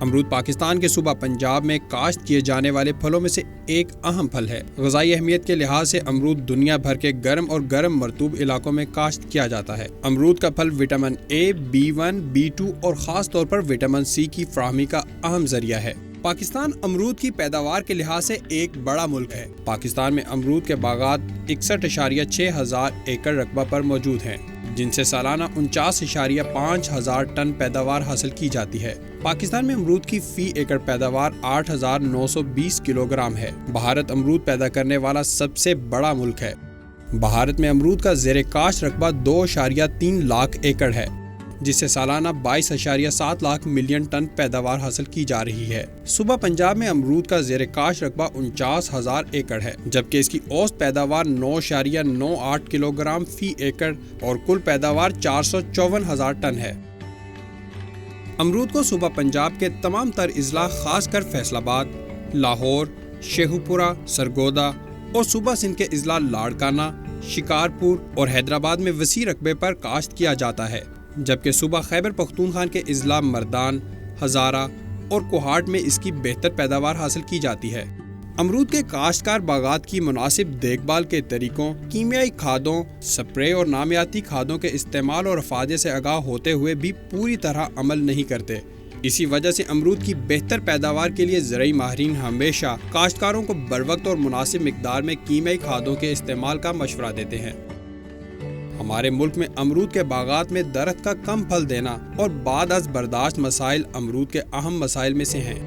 امرود پاکستان کے صوبہ پنجاب میں کاشت کیے جانے والے پھلوں میں سے ایک اہم پھل ہے۔ غذائی اہمیت کے لحاظ سے امرود دنیا بھر کے گرم اور گرم مرطوب علاقوں میں کاشت کیا جاتا ہے۔ امرود کا پھل وٹامن A، B1، B2 اور خاص طور پر وٹامن C کی فراہمی کا اہم ذریعہ ہے۔ پاکستان امرود کی پیداوار کے لحاظ سے ایک بڑا ملک ہے۔ پاکستان میں امرود کے باغات 61.6 ہزار ایکڑ رقبہ پر موجود ہیں، جن سے سالانہ 49.5 ہزار ٹن پیداوار حاصل کی جاتی ہے۔ پاکستان میں امرود کی فی ایکڑ پیداوار 8,920 کلو گرام ہے۔ بھارت امرود پیدا کرنے والا سب سے بڑا ملک ہے۔ بھارت میں امرود کا زیر کاشت رقبہ 2.3 لاکھ ایکڑ ہے، جس سے سالانہ 22.7 لاکھ ملین ٹن پیداوار حاصل کی جا رہی ہے۔ صوبہ پنجاب میں امرود کا زیر کاشت رقبہ 49,000 ایکڑ ہے، جبکہ اس کی اوسط پیداوار 9.98 کلو گرام فی ایکڑ اور کل پیداوار 454,000 ٹن ہے۔ امرود کو صوبہ پنجاب کے تمام تر اضلاع خاص کر فیصل آباد، لاہور، شیخوپورہ، سرگودا اور صوبہ سندھ کے اضلاع لاڑکانہ، شکارپور اور حیدرآباد میں وسیع رقبے پر کاشت کیا جاتا ہے، جبکہ صوبہ خیبر پختونخوا کے اضلاع مردان، ہزارہ اور کوہاٹ میں اس کی بہتر پیداوار حاصل کی جاتی ہے۔ امرود کے کاشتکار باغات کی مناسب دیکھ بھال کے طریقوں، کیمیائی کھادوں، سپرے اور نامیاتی کھادوں کے استعمال اور افادے سے آگاہ ہوتے ہوئے بھی پوری طرح عمل نہیں کرتے۔ اسی وجہ سے امرود کی بہتر پیداوار کے لیے زرعی ماہرین ہمیشہ کاشتکاروں کو بروقت اور مناسب مقدار میں کیمیائی کھادوں کے استعمال کا مشورہ دیتے ہیں۔ ہمارے ملک میں امرود کے باغات میں درخت کا کم پھل دینا اور بعد از برداشت مسائل امرود کے اہم مسائل میں سے ہیں۔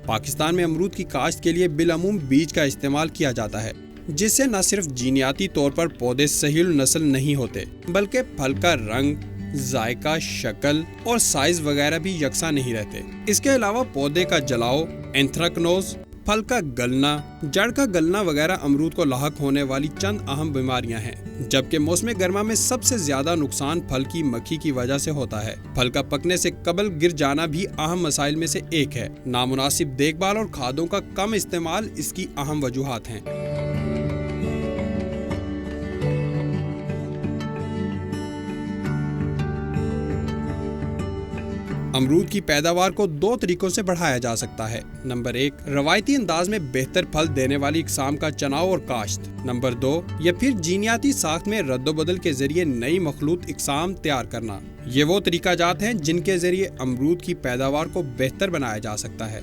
پاکستان میں امرود کی کاشت کے لیے بالعموم بیج کا استعمال کیا جاتا ہے، جس سے نہ صرف جینیاتی طور پر پودے صحیح النسل نہیں ہوتے، بلکہ پھل کا رنگ، ذائقہ، شکل اور سائز وغیرہ بھی یکساں نہیں رہتے۔ اس کے علاوہ پودے کا جلاؤ، اینتھراکنوز، پھل کا گلنا، جڑ کا گلنا وغیرہ امرود کو لاحق ہونے والی چند اہم بیماریاں ہیں، جبکہ موسم گرما میں سب سے زیادہ نقصان پھل کی مکھی کی وجہ سے ہوتا ہے۔ پھل کا پکنے سے قبل گر جانا بھی اہم مسائل میں سے ایک ہے۔ نامناسب دیکھ بھال اور کھادوں کا کم استعمال اس کی اہم وجوہات ہیں۔ امرود کی پیداوار کو 2 طریقوں سے بڑھایا جا سکتا ہے۔ نمبر 1، روایتی انداز میں بہتر پھل دینے والی اقسام کا چناؤ اور کاشت۔ نمبر 2، یا پھر جینیاتی ساخت میں رد و بدل کے ذریعے نئی مخلوط اقسام تیار کرنا۔ یہ وہ طریقہ جات ہیں جن کے ذریعے امرود کی پیداوار کو بہتر بنایا جا سکتا ہے۔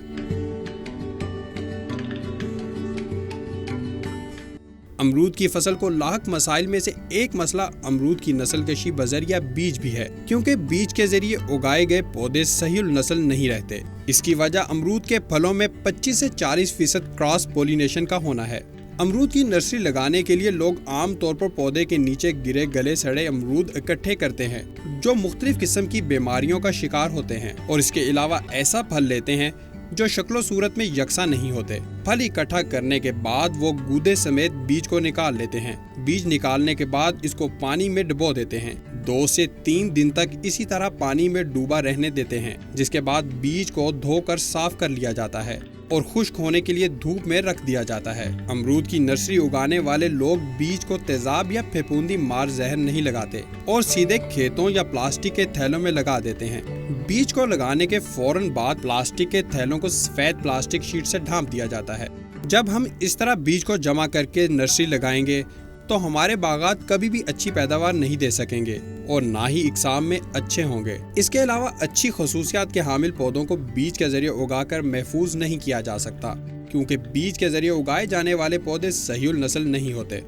امرود کی فصل کو لاحق مسائل میں سے ایک مسئلہ امرود کی نسل کشی بذریعہ بیج بھی ہے، کیونکہ بیج کے ذریعے اگائے گئے پودے صحیح النسل نہیں رہتے۔ اس کی وجہ امرود کے پھلوں میں 25 سے 40% کراس پولینیشن کا ہونا ہے۔ امرود کی نرسری لگانے کے لیے لوگ عام طور پر پودے کے نیچے گرے گلے سڑے امرود اکٹھے کرتے ہیں، جو مختلف قسم کی بیماریوں کا شکار ہوتے ہیں، اور اس کے علاوہ ایسا پھل لیتے ہیں جو شکل و صورت میں یکساں نہیں ہوتے۔ پھل اکٹھا کرنے کے بعد وہ گودے سمیت بیج کو نکال لیتے ہیں۔ بیج نکالنے کے بعد اس کو پانی میں ڈبو دیتے ہیں، 2 سے 3 دن تک اسی طرح پانی میں ڈوبا رہنے دیتے ہیں، جس کے بعد بیج کو دھو کر صاف کر لیا جاتا ہے اور خشک ہونے کے لیے دھوپ میں رکھ دیا جاتا ہے۔ امرود کی نرسری اگانے والے لوگ بیج کو تیزاب یا پھپھوندی مار زہر نہیں لگاتے اور سیدھے کھیتوں یا پلاسٹک کے تھیلوں میں لگا دیتے ہیں۔ بیج کو لگانے کے فوراً بعد پلاسٹک کے تھیلوں کو سفید پلاسٹک شیٹ سے ڈھانپ دیا جاتا ہے۔ جب ہم اس طرح بیج کو جمع کر کے نرسری لگائیں گے تو ہمارے باغات کبھی بھی اچھی پیداوار نہیں دے سکیں گے اور نہ ہی اقسام میں اچھے ہوں گے۔ اس کے علاوہ اچھی خصوصیات کے حامل پودوں کو بیج کے ذریعے اگا کر محفوظ نہیں کیا جا سکتا، کیونکہ بیج کے ذریعے اگائے جانے والے پودے صحیح النسل نہیں ہوتے۔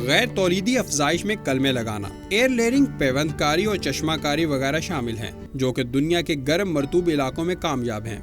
غیر تولیدی افزائش میں کلمے لگانا، ایئر لیئرنگ، پیوند کاری اور چشمہ کاری وغیرہ شامل ہیں، جو کہ دنیا کے گرم مرطوب علاقوں میں کامیاب ہیں۔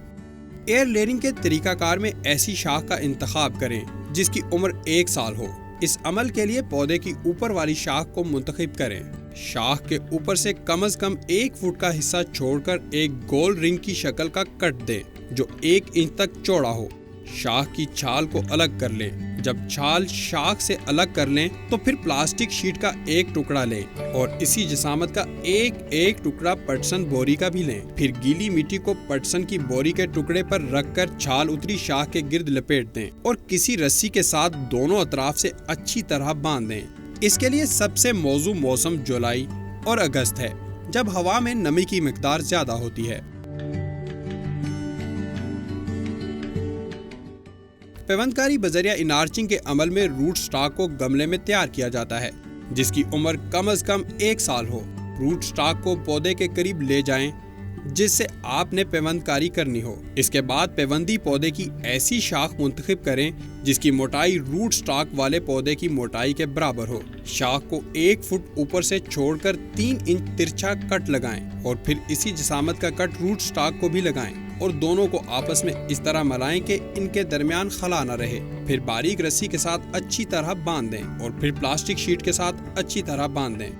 ایئر لیئرنگ کے طریقہ کار میں ایسی شاخ کا انتخاب کریں جس کی عمر 1 سال ہو۔ اس عمل کے لیے پودے کی اوپر والی شاخ کو منتخب کریں۔ شاخ کے اوپر سے کم از کم 1 فٹ کا حصہ چھوڑ کر ایک گول رنگ کی شکل کا کٹ دیں جو 1 انچ تک چوڑا ہو۔ شاخ کی چھال کو الگ کر لیں جب چھال شاخ سے الگ کر لیں تو پھر پلاسٹک شیٹ کا ایک ٹکڑا لیں اور اسی جسامت کا ایک ٹکڑا پٹسن بوری کا بھی لیں۔ پھر گیلی مٹی کو پٹسن کی بوری کے ٹکڑے پر رکھ کر چھال اتری شاخ کے گرد لپیٹ دیں اور کسی رسی کے ساتھ دونوں اطراف سے اچھی طرح باندھ دیں۔ اس کے لیے سب سے موزوں موسم جولائی اور اگست ہے، جب ہوا میں نمی کی مقدار زیادہ ہوتی ہے۔ پیوندکاری بذریعہ انارچنگ کے عمل میں روٹ سٹاک کو گملے میں تیار کیا جاتا ہے جس کی عمر کم از کم 1 سال ہو۔ روٹ سٹاک کو پودے کے قریب لے جائیں جس سے آپ نے پیوندکاری کرنی ہو۔ اس کے بعد پیوندی پودے کی ایسی شاخ منتخب کریں جس کی موٹائی روٹ سٹاک والے پودے کی موٹائی کے برابر ہو۔ شاخ کو 1 فٹ اوپر سے چھوڑ کر 3 انچ ترچھا کٹ لگائیں اور پھر اسی جسامت کا کٹ روٹ سٹاک کو بھی لگائیں اور دونوں کو آپس میں اس طرح ملائیں کہ ان کے درمیان خلا نہ رہے۔ پھر باریک رسی کے ساتھ اچھی طرح باندھ دیں اور پھر پلاسٹک شیٹ کے ساتھ اچھی طرح باندھ دیں۔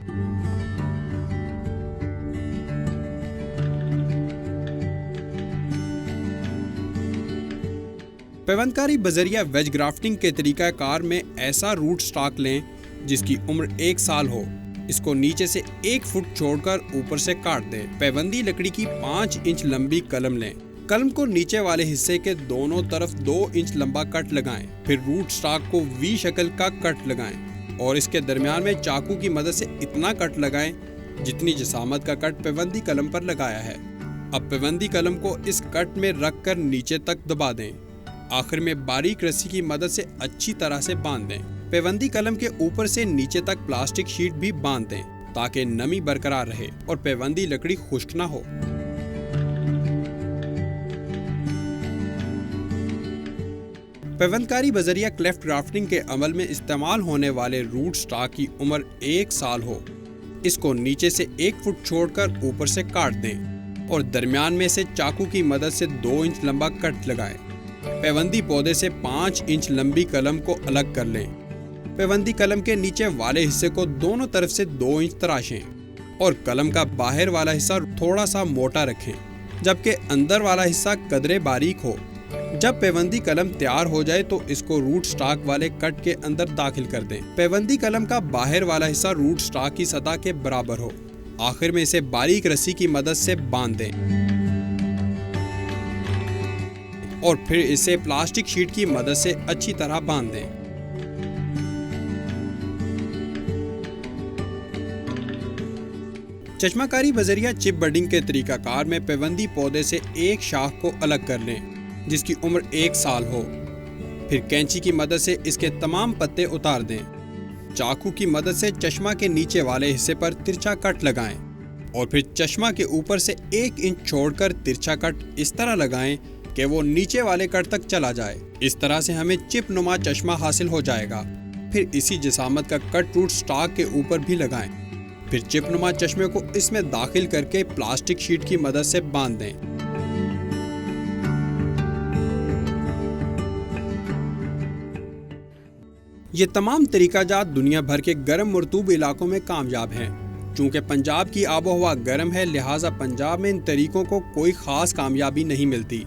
پیوندکاری بذریعہ ویج گرافٹنگ کے طریقہ کار میں ایسا روٹ سٹاک لیں جس کی عمر 1 سال ہو۔ اس کو نیچے سے 1 فٹ چھوڑ کر اوپر سے کاٹ دیں۔ پیوندی لکڑی کی 5 انچ لمبی قلم لیں۔ قلم کو نیچے والے حصے کے دونوں طرف 2 انچ لمبا کٹ لگائیں۔ پھر روٹ سٹاک کو وی شکل کا کٹ لگائیں اور اس کے درمیان میں چاقو کی مدد سے اتنا کٹ لگائیں جتنی جسامت کا کٹ پیوندی قلم پر لگایا ہے۔ اب پیوندی قلم کو اس کٹ میں رکھ کر نیچے تک دبا دیں۔ آخر میں باریک رسی کی مدد سے اچھی طرح سے باندھ دیں۔ پیوندی قلم کے اوپر سے نیچے تک پلاسٹک شیٹ بھی باندھ دیں تاکہ نمی برقرار رہے اور پیوندی لکڑی خشک نہ ہو۔ پیوندکاری بذریعہ کلیفٹ گرافٹنگ کے عمل میں استعمال ہونے والے روٹ سٹاک کی عمر 1 سال ہو۔ اس کو نیچے سے 1 فٹ چھوڑ کر اوپر سے کاٹ دیں اور درمیان میں سے چاقو کی مدد سے 2 انچ لمبا کٹ لگائیں۔ پیوندی پودے سے 5 انچ لمبی قلم کو الگ کر لیں۔ پیوندی قلم کے نیچے والے حصے کو دونوں طرف سے 2 انچ تراشیں اور قلم کا باہر والا حصہ تھوڑا سا موٹا رکھیں جبکہ اندر والا حصہ قدرے باریک ہو۔ جب پیوندی قلم تیار ہو جائے تو اس کو روٹ سٹاک والے کٹ کے اندر داخل کر دیں۔ پیوندی قلم کا باہر والا حصہ روٹ سٹاک کی سطح کے برابر ہو۔ آخر میں اسے باریک رسی کی مدد سے باندھ دیں اور پھر اسے پلاسٹک شیٹ کی مدد سے اچھی طرح باندھ دیں۔ چشمہ کاری بذریعہ چپ بڈنگ کے طریقہ کار میں پیوندی پودے سے ایک شاخ کو الگ کر لیں جس کی عمر 1 سال ہو۔ پھر کینچی کی مدد سے اس کے تمام پتے اتار دیں۔ چاقو کی مدد سے چشمہ کے نیچے والے حصے پر ترچھا کٹ لگائیں اور پھر چشمہ کے اوپر سے 1 انچ چھوڑ کر ترچھا کٹ اس طرح لگائیں کہ وہ نیچے والے کٹ تک چلا جائے۔ اس طرح سے ہمیں چپ نما چشمہ حاصل ہو جائے گا۔ پھر اسی جسامت کا کٹ روٹ سٹاک کے اوپر بھی لگائیں۔ پھر چپ نما چشمے کو اس میں داخل کر کے پلاسٹک شیٹ کی مدد سے باندھ دیں۔ یہ تمام طریقہ جات دنیا بھر کے گرم مرطوب علاقوں میں کامیاب ہیں۔ چونکہ پنجاب کی آب و ہوا گرم ہے، لہٰذا پنجاب میں ان طریقوں کو کوئی خاص کامیابی نہیں ملتی۔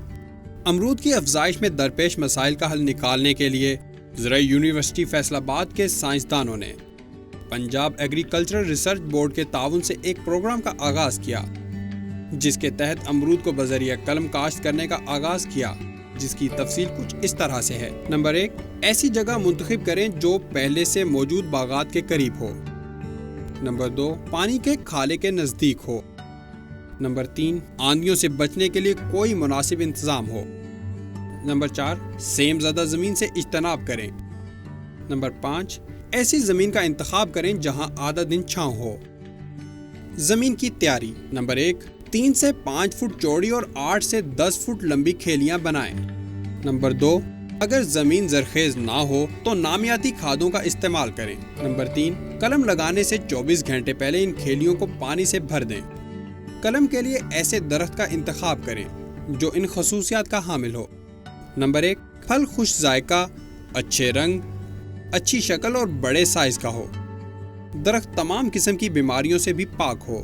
امرود کی افزائش میں درپیش مسائل کا حل نکالنے کے لیے زرعی یونیورسٹی فیصل آباد کے سائنسدانوں نے پنجاب ایگریکلچرل ریسرچ بورڈ کے تعاون سے ایک پروگرام کا آغاز کیا جس کے تحت امرود کو بذریعہ قلم کاشت کرنے کا آغاز کیا، جس کی تفصیل کچھ اس طرح سے ہے۔ نمبر 1، ایسی جگہ منتخب کریں جو پہلے سے موجود باغات کے قریب ہو۔ نمبر 2، پانی کے کھالے کے نزدیک ہو۔ نمبر 3، آندھیوں سے بچنے کے لیے کوئی مناسب انتظام ہو۔ نمبر 4، سیم زدہ زمین سے اجتناب کریں۔ نمبر 5، ایسی زمین کا انتخاب کریں جہاں آدھا دن چھاؤں ہو۔ زمین کی تیاری۔ نمبر 1، 3 سے 5 فٹ چوڑی اور 8 سے 10 فٹ لمبی کھیلیاں بنائیں۔ نمبر 2، اگر زمین زرخیز نہ ہو تو نامیاتی کھادوں کا استعمال کریں۔ نمبر 3، قلم لگانے سے 24 گھنٹے پہلے ان کھیلیوں کو پانی سے بھر دیں۔ قلم کے لیے ایسے درخت کا انتخاب کریں جو ان خصوصیات کا حامل ہو۔ نمبر 1، پھل خوش ذائقہ، اچھے رنگ، اچھی شکل اور بڑے سائز کا ہو۔ درخت تمام قسم کی بیماریوں سے بھی پاک ہو۔